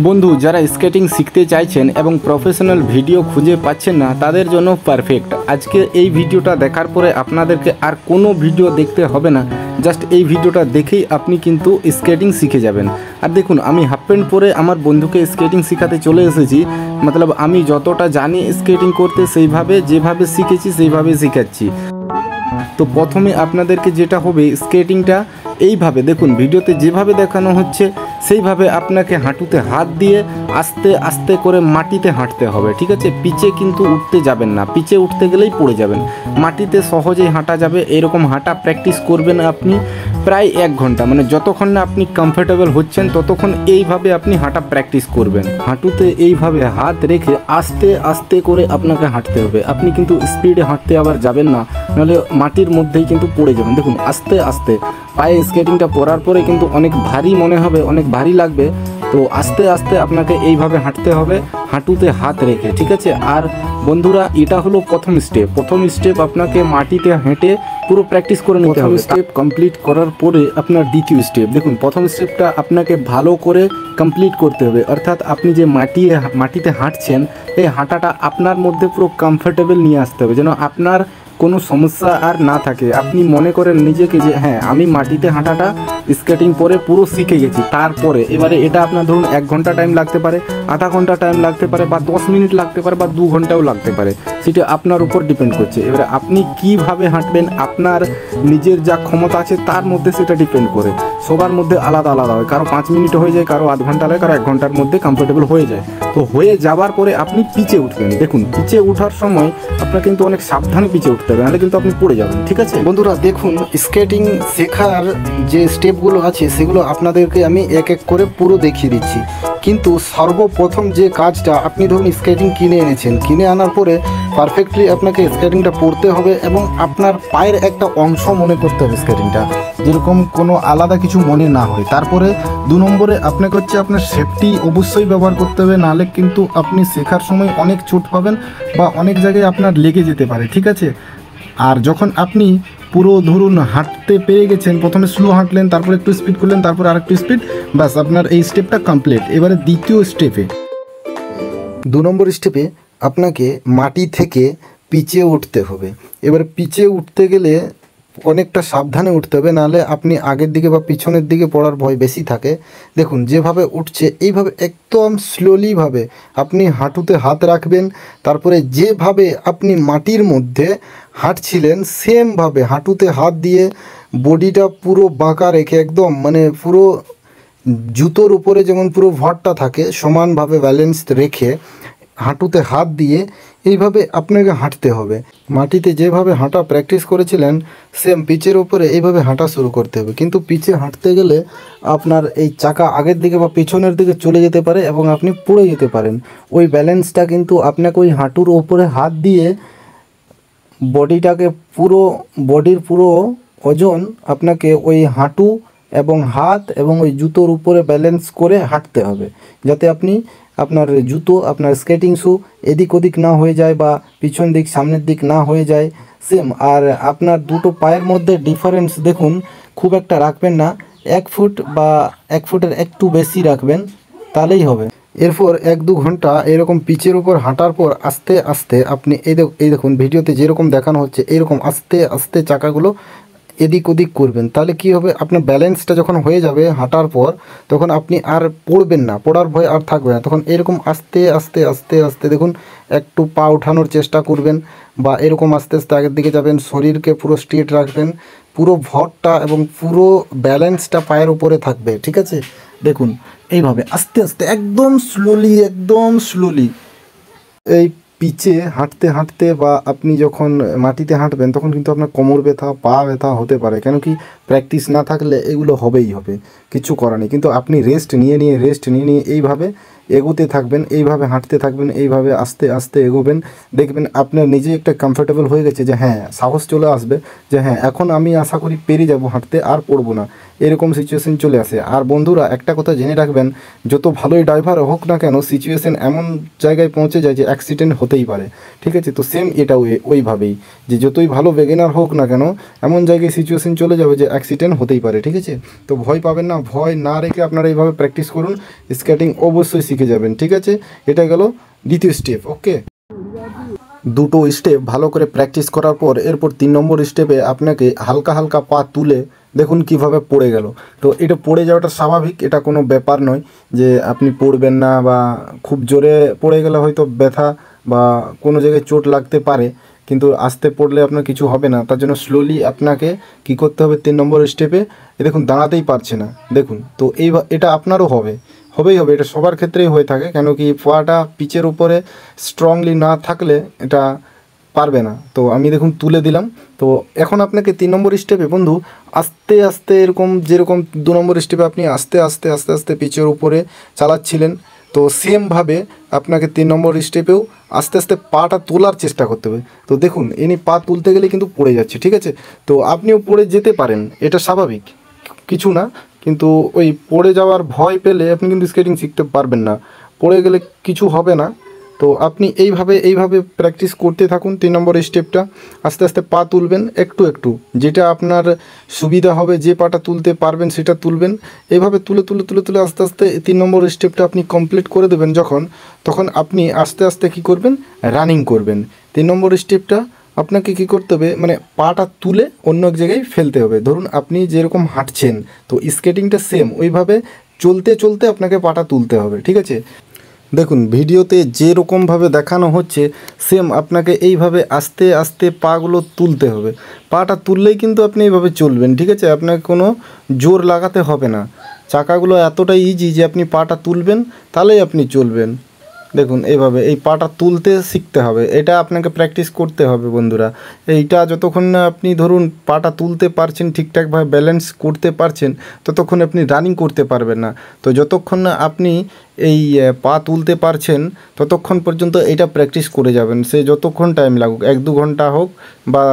বন্ধু যারা স্কেটিং শিখতে চাইছেন এবং প্রফেশনাল ভিডিও খুঁজে পাচ্ছেন না তাদের জন্য পারফেক্ট। আজকে এই ভিডিওটা দেখার পরে আপনাদেরকে আর কোনো ভিডিও দেখতে হবে না, জাস্ট এই ভিডিওটা দেখেই আপনি কিন্তু স্কেটিং শিখে যাবেন। আর দেখুন, আমি হাফ প্যান্ট পরে আমার বন্ধুকে স্কেটিং শেখাতে চলে এসেছি। মতলব আমি যতটা জানি স্কেটিং করতে সেইভাবে যেভাবে শিখেছি সেইভাবে শেখাচ্ছি। তো প্রথমে আপনাদেরকে যেটা হবে, স্কেটিংটা এইভাবে দেখুন, ভিডিওতে যেভাবে দেখানো হচ্ছে সেইভাবে আপনাকে হাঁটুতে হাত দিয়ে আস্তে আস্তে করে মাটিতে হাঁটতে হবে, ঠিক আছে? পিচে কিন্তু উঠতে যাবেন না, পিচে উঠতে গেলেই পড়ে যাবেন। মাটিতে সহজেই হাঁটা যাবে, এরকম হাঁটা প্র্যাকটিস করবেন আপনি প্রায় 1 ঘন্টা, মানে যতক্ষণ না আপনি কমফোর্টেবল হচ্ছেন ততক্ষণ এইভাবে আপনি হাঁটা প্র্যাকটিস করবেন। হাঁটুতে এইভাবে হাত রেখে আস্তে আস্তে করে আপনাকে হাঁটতে হবে। আপনি কিন্তু স্পিডে হাঁটতে আবার যাবেন না, নাহলে মাটির মধ্যেই কিন্তু পড়ে যাবেন। দেখুন, আস্তে আস্তে পায়ে স্কেটিংটা পরার পরে কিন্তু অনেক ভারী মনে হবে, অনেক ভারী লাগবে। তো আস্তে আস্তে আপনাকে এইভাবে হাঁটতে হবে, হাঁটুতে হাত রেখে, ঠিক আছে? আর বন্ধুরা, এটা হলো প্রথম স্টেপ। আপনাকে মাটিতে হেঁটে পুরো প্র্যাকটিস করে নিতে হবে। স্টেপ কমপ্লিট করার পরে আপনার দ্বিতীয় স্টেপ, দেখুন প্রথম স্টেপটা আপনাকে ভালো করে কমপ্লিট করতে হবে। অর্থাৎ আপনি যে মাটিতে হাঁটছেন, এই হাঁটাটা আপনার মধ্যে পুরো কমফোর্টেবল নিয়ে আসতে হবে, যেন আপনার কোনো সমস্যা আর না থাকে। আপনি মনে করেন নিজেকে যে হ্যাঁ, আমি মাটিতে হাঁটাটা স্কেটিং পরে পুরো শিখে গেছি। তারপরে এবারে এটা আপনার ধরুন 1 ঘন্টা টাইম লাগতে পারে, আধা ঘন্টা টাইম লাগতে পারে, বা 10 মিনিট লাগতে পারে, বা 2 ঘন্টাও লাগতে পারে, সেটা আপনার উপর ডিপেন্ড করছে। এবারে আপনি কিভাবে হাঁটবেন, আপনার নিজের যা ক্ষমতা আছে তার মধ্যে সেটা ডিপেন্ড করে। সবার মধ্যে আলাদা আলাদা হয়, কারো 5 মিনিট হয়ে যায়, কারো আধ ঘন্টা লাগে, কারো 1 ঘন্টার মধ্যে কমফোর্টেবল হয়ে যায়। তো হয়ে যাওয়ার পরে আপনি পিচে উঠবেন। দেখুন, পিচে ওঠার সময় আপনার কিন্তু অনেক সাবধানে পিচে উঠতে হবে, নাহলে কিন্তু আপনি পড়ে যাবেন, ঠিক আছে? বন্ধুরা দেখুন, স্কেটিং শেখার যে স্টেপগুলো আছে সেগুলো আপনাদেরকে আমি এক এক করে পুরো দেখিয়ে দিচ্ছি। কিন্তু সর্বপ্রথম যে কাজটা, আপনি ধরুন স্কেটিং কিনে এনেছেন, কিনে আনার পরে পারফেক্টলি আপনাকে স্কেটিংটা পড়তে হবে এবং আপনার পায়ের একটা অংশ মনে করতে হবে স্কেটিংটা, যেরকম কোনো আলাদা কিছু মনে না হয়। তারপরে 2 নম্বরে আপনাকে হচ্ছে আপনার সেফটি অবশ্যই ব্যবহার করতে হবে, নাহলে কিন্তু আপনি শেখার সময় অনেক চোট পাবেন বা অনেক জায়গায় আপনার লেগে যেতে পারে, ঠিক আছে? আর যখন আপনি পুরো ধরুন হাঁটতে পেরে গেছেন, প্রথমে স্লো হাঁটলেন, তারপর একটু স্পিড করলেন, তারপর আরেকটু স্পিড, বাস আপনার এই স্টেপটা কমপ্লিট। এবারে দ্বিতীয় স্টেপে, 2 নম্বর স্টেপে আপনাকে মাটি থেকে পিচে উঠতে হবে। এবারে পিচে উঠতে গেলে অনেকটা সাবধানে উঠতে হবে, নাহলে আপনি আগের দিকে বা পিছনের দিকে পড়ার ভয় বেশি থাকে। দেখুন, যেভাবে উঠছে এইভাবে একদম স্লোলিভাবে আপনি হাঁটুতে হাত রাখবেন। তারপরে যেভাবে আপনি মাটির মধ্যে হাঁটছিলেন সেমভাবে হাঁটুতে হাত দিয়ে বডিটা পুরো বাঁকা রেখে, একদম মানে পুরো জুতোর উপরে যেমন পুরো ভরটা থাকে সমানভাবে ব্যালেন্স রেখে হাঁটুতে হাত দিয়ে এইভাবে আপনাকে হাঁটতে হবে। মাটিতে যেভাবে হাঁটা প্র্যাকটিস করেছিলেন সেম পিচের ওপরে এইভাবে হাঁটা শুরু করতে হবে। কিন্তু পিচে হাঁটতে গেলে আপনার এই চাকা আগের দিকে বা পিছনের দিকে চলে যেতে পারে এবং আপনি পড়ে যেতে পারেন। ওই ব্যালেন্সটা কিন্তু আপনাকে ওই হাঁটুর ওপরে হাত দিয়ে বডির পুরো ওজন আপনাকে ওই হাঁটু এবং হাত এবং ওই জুতোর উপরে ব্যালেন্স করে হাঁটতে হবে, যাতে আপনার জুতো, আপনার স্কেটিং শ্যু এদিক ওদিক না হয়ে যায় বা পিছন দিক সামনের দিক না হয়ে যায় সেম। আর আপনার দুটো পায়ের মধ্যে ডিফারেন্স দেখুন, খুব একটা রাখবেন না, 1 ফুট বা 1 ফুটের একটু বেশি রাখবেন, তাহলেই হবে। এরপর 1-2 ঘন্টা এরকম পিচের উপর হাঁটার পর আস্তে আস্তে আপনি এই দেখুন ভিডিওতে যেরকম দেখানো হচ্ছে এইরকম আস্তে আস্তে চাকাগুলো এদিক ওদিক করবেন। তাহলে কি হবে, আপনার ব্যালেন্সটা যখন হয়ে যাবে হাঁটার পর, তখন আপনি আর পড়বেন না, পড়ার ভয় আর থাকবে না। তখন এরকম আস্তে আস্তে আস্তে আস্তে দেখুন একটু পা ওঠানোর চেষ্টা করবেন, বা এরকম আস্তে আস্তে আগের দিকে যাবেন, শরীরকে পুরো স্ট্রেট রাখবেন, পুরো ভরটা এবং পুরো ব্যালেন্সটা পায়ের উপরে থাকবে, ঠিক আছে? দেখুন এইভাবে আস্তে আস্তে একদম স্লোলি এই পিচে হাঁটতে হাঁটতে, বা আপনি যখন মাটিতে হাঁটবেন তখন কিন্তু আপনার কোমর ব্যথা, পা ব্যথা হতে পারে। কেন কি, প্র্যাকটিস না থাকলে এগুলো হবেই হবে, কিছু করার নেই। কিন্তু আপনি রেস্ট নিয়ে এইভাবে এগোতে থাকবেন, এইভাবে হাঁটতে থাকবেন, এইভাবে আস্তে আস্তে এগোবেন, দেখবেন আপনার নিজে একটা কমফোর্টেবল হয়ে গেছে যে হ্যাঁ সাহস চলে আসবে যে হ্যাঁ এখন আমি আশা করি পেরে যাব হাঁটতে, আর পড়বো না, এরকম সিচুয়েশন চলে আসে। আর বন্ধুরা একটা কথা জেনে রাখবেন, যত ভালোই ড্রাইভার হোক না কেন সিচুয়েশন এমন জায়গায় পৌঁছে যায় যে অ্যাক্সিডেন্ট হতেই পারে, ঠিক আছে। তো সেম এটা ওইভাবেই যে যতই ভালো বেগিনার হোক না কেন এমন জায়গায় সিচুয়েশন চলে যাবে যে অ্যাক্সিডেন্ট হতেই পারে, ঠিক আছে। তো ভয় পাবেন না, ভয় না রেখে আপনারা এইভাবে প্র্যাকটিস করুন, স্কেটিং অবশ্যই শিখে যাবেন, ঠিক আছে। এটা গেল দ্বিতীয় স্টেপ। ওকে, দুটো স্টেপ ভালো করে প্র্যাকটিস করার পর এরপর 3 নম্বর স্টেপে আপনাকে হালকা হালকা পা তুলে দেখুন কিভাবে পড়ে গেল। তো এটা পড়ে যাওয়াটা স্বাভাবিক, এটা কোনো ব্যাপার নয় যে আপনি পড়বেন না, বা খুব জোরে পড়ে গেলে হয়তো ব্যথা বা কোনো জায়গায় চোট লাগতে পারে, কিন্তু আস্তে পড়লে আপনার কিছু হবে না। তার জন্য স্লোলি আপনাকে কি করতে হবে, 3 নম্বর স্টেপে দেখুন দাঁড়াতেই পারছে না, দেখুন। তো এটা আপনারও হবেই হবে, এটা সবার ক্ষেত্রেই হয়ে থাকে, কেন কি পাটা পিচের উপরে স্ট্রংলি না থাকলে এটা পারবে না। তো আমি দেখুন তুলে দিলাম। তো এখন আপনাকে 3 নম্বর স্টেপে বন্ধু আস্তে আস্তে এরকম যেরকম 2 নম্বর স্টেপে আপনি আস্তে আস্তে আস্তে আস্তে পিচের উপরে চালাচ্ছিলেন, তো সেমভাবে আপনাকে 3 নম্বর স্টেপেও আস্তে আস্তে পাটা তোলার চেষ্টা করতে হবে। তো দেখুন ইনি পা তুলতে গেলে কিন্তু পড়ে যাচ্ছে, ঠিক আছে। তো আপনিও পড়ে যেতে পারেন, এটা স্বাভাবিক কিছু না, কিন্তু ওই পড়ে যাওয়ার ভয় পেলে আপনি কিন্তু স্কেটিং শিখতে পারবেন না, পড়ে গেলে কিছু হবে না। তো আপনি এইভাবে প্র্যাকটিস করতে থাকুন। 3 নম্বর স্টেপটা আস্তে আস্তে পা তুলবেন একটু একটু, যেটা আপনার সুবিধা হবে, যে পাটা তুলতে পারবেন সেটা তুলবেন, এইভাবে তুলে তুলে তুলে তুলে আস্তে আস্তে 3 নম্বর স্টেপটা আপনি কমপ্লিট করে দেবেন তখন আপনি আস্তে আস্তে কী করবেন, রানিং করবেন। 3 নম্বর স্টেপটা আপনাকে কী করতে হবে, মানে পাটা তুলে অন্য এক জায়গায় ফেলতে হবে। ধরুন আপনি যেরকম হাঁটছেন, তো স্কেটিংটা সেম ওইভাবে চলতে চলতে আপনাকে পাটা তুলতে হবে, ঠিক আছে। দেখুন ভিডিওতে যেরকমভাবে দেখানো হচ্ছে সেম আপনাকে এইভাবে আস্তে আস্তে পাগুলো তুলতে হবে, পাটা তুললেই কিন্তু আপনি এইভাবে চলবেন, ঠিক আছে। আপনাকে কোনো জোর লাগাতে হবে না, চাকাগুলো এতটাই ইজি যে আপনি পাটা তুলবেন তাহলেই আপনি চলবেন। দেখুন এইভাবে এই পাটা তুলতে শিখতে হবে, এটা আপনাকে প্র্যাকটিস করতে হবে বন্ধুরা। এইটা যতক্ষণ না আপনি ধরুন পাটা তুলতে পারছেন, ঠিকঠাকভাবে ব্যালেন্স করতে পারছেন, ততক্ষণ আপনি রানিং করতে পারবেন না। তো যতক্ষণ না আপনি এই পা তুলতে পারছেন ততক্ষণ পর্যন্ত এটা প্র্যাকটিস করে যাবেন, সে যতক্ষণ টাইম লাগুক, 1-2 ঘন্টা হোক বা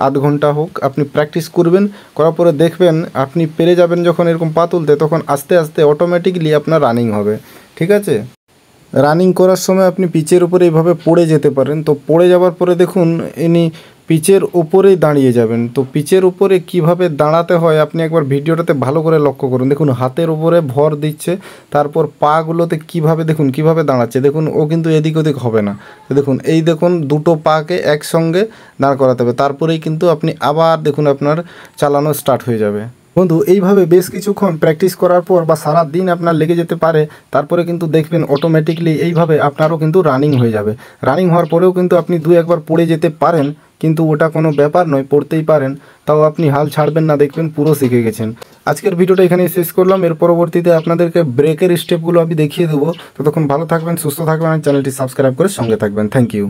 আধ ঘন্টা হোক, আপনি প্র্যাকটিস করবেন, করার পরে দেখবেন আপনি পেরে যাবেন যখন এরকম পা তুলতে, তখন আস্তে আস্তে অটোমেটিকলি আপনার রানিং হবে, ঠিক আছে। রানিং করার সময় আপনি পিচের উপরে এইভাবে পড়ে যেতে পারেন। তো পড়ে যাওয়ার পরে দেখুন ইনি পিচের উপরেই দাঁড়িয়ে যাবেন। তো পিচের উপরে কিভাবে দাঁড়াতে হয় আপনি একবার ভিডিওটাতে ভালো করে লক্ষ্য করুন। দেখুন হাতের উপরে ভর দিচ্ছে, তারপর পাগুলোতে কিভাবে দাঁড়াচ্ছে, দেখুন ও কিন্তু এদিক ওদিক হবে না। তো দেখুন এই দেখুন দুটো পাকে একসঙ্গে দাঁড় করাতে হবে, তারপরেই কিন্তু আপনি আবার দেখুন আপনার চালানো স্টার্ট হয়ে যাবে। বন্ধু এইভাবে বেশ কিছুক্ষণ প্র্যাকটিস করার পর বা সারা দিন আপনার লেগে যেতে পারে, তারপরে কিন্তু দেখবেন অটোমেটিকলি এইভাবে আপনারও কিন্তু রানিং হয়ে যাবে। রানিং হওয়ার পরেও কিন্তু আপনি 2-1 বার পড়ে যেতে পারেন, কিন্তু ওটা কোনো ব্যাপার নয়, পড়তেই পারেন, তাও আপনি হাল ছাড়বেন না, দেখবেন পুরো শিখে গেছেন। আজকের ভিডিওটা এখানেই শেষ করলাম, এর পরবর্তীতে আপনাদেরকে ব্রেকের স্টেপগুলো আমি দেখিয়ে দেবো। ততক্ষণ ভালো থাকবেন, সুস্থ থাকবেন, আর চ্যানেলটি সাবস্ক্রাইব করে সঙ্গে থাকবেন। Thank you.